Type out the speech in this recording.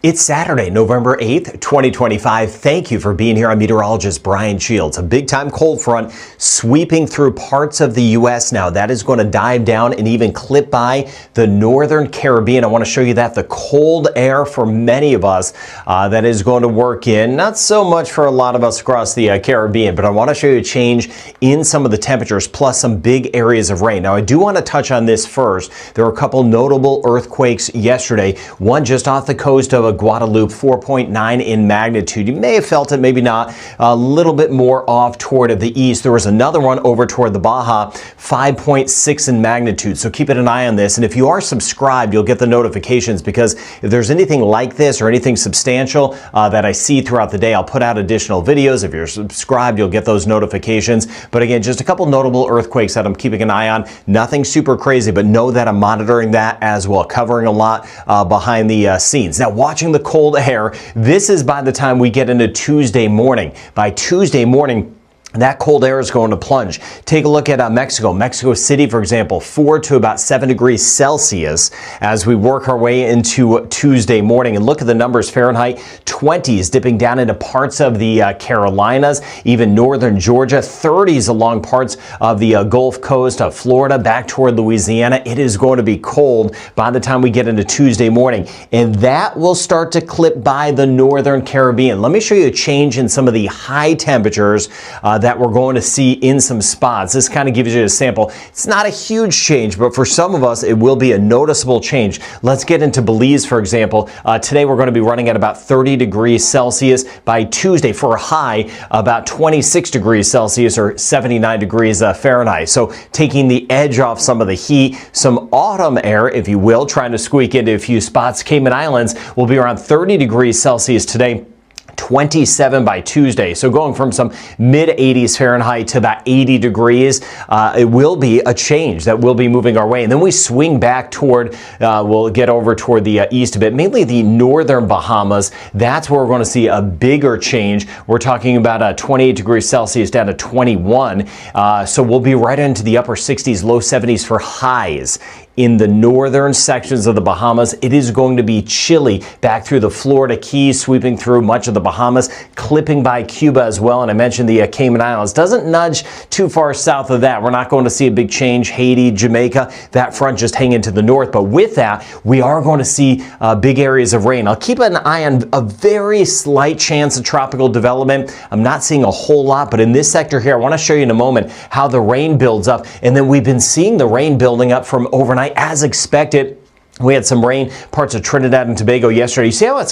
It's Saturday, November 8th, 2025. Thank you for being here. I'm meteorologist Brian Shields. A big-time cold front sweeping through parts of the U.S. now. That is going to dive down and even clip by the northern Caribbean. I want to show you that the cold air for many of us that is going to work in. Not so much for a lot of us across the Caribbean, but I want to show you a change in some of the temperatures, plus some big areas of rain. Now, I do want to touch on this first. There were a couple notable earthquakes yesterday. One just off the coast of Guadeloupe, 4.9 in magnitude. You may have felt it, maybe not. A little bit more off toward the east. There was another one over toward the Baja, 5.6 in magnitude. So keep an eye on this. And if you are subscribed, you'll get the notifications, because if there's anything like this or anything substantial that I see throughout the day, I'll put out additional videos. If you're subscribed, you'll get those notifications. But again, just a couple notable earthquakes that I'm keeping an eye on. Nothing super crazy, but know that I'm monitoring that as well, covering a lot behind the scenes. Now, watching the cold air, this is by the time we get into Tuesday morning. By Tuesday morning, that cold air is going to plunge. Take a look at Mexico City, for example, 4 to about 7 degrees Celsius as we work our way into Tuesday morning. And look at the numbers: Fahrenheit 20s, dipping down into parts of the Carolinas, even northern Georgia, 30s along parts of the Gulf Coast of Florida, back toward Louisiana. It is going to be cold by the time we get into Tuesday morning, and that will start to clip by the northern Caribbean. Let me show you a change in some of the high temperatures that we're going to see in some spots. This kind of gives you a sample. It's not a huge change, but for some of us, it will be a noticeable change. Let's get into Belize, for example. Today, we're going to be running at about 30 degrees Celsius. By Tuesday, for a high, about 26 degrees Celsius or 79 degrees Fahrenheit. So taking the edge off some of the heat, some autumn air, if you will, trying to squeak into a few spots. Cayman Islands will be around 30 degrees Celsius today, 27 by Tuesday. So going from some mid-80s Fahrenheit to about 80 degrees, it will be a change that will be moving our way. And then we swing back toward, we'll get over toward the east a bit, mainly the northern Bahamas. That's where we're going to see a bigger change. We're talking about 28 degrees Celsius down to 21. So we'll be right into the upper 60s, low 70s for highs. In the northern sections of the Bahamas, it is going to be chilly back through the Florida Keys, sweeping through much of the Bahamas, clipping by Cuba as well. And I mentioned the Cayman Islands. Doesn't nudge too far south of that. We're not going to see a big change. Haiti, Jamaica, that front just hanging to the north. But with that, we are going to see big areas of rain. I'll keep an eye on a very slight chance of tropical development. I'm not seeing a whole lot, but in this sector here, I want to show you in a moment how the rain builds up. And then we've been seeing the rain building up from overnight as expected. We had some rain parts of Trinidad and Tobago yesterday. You see how it's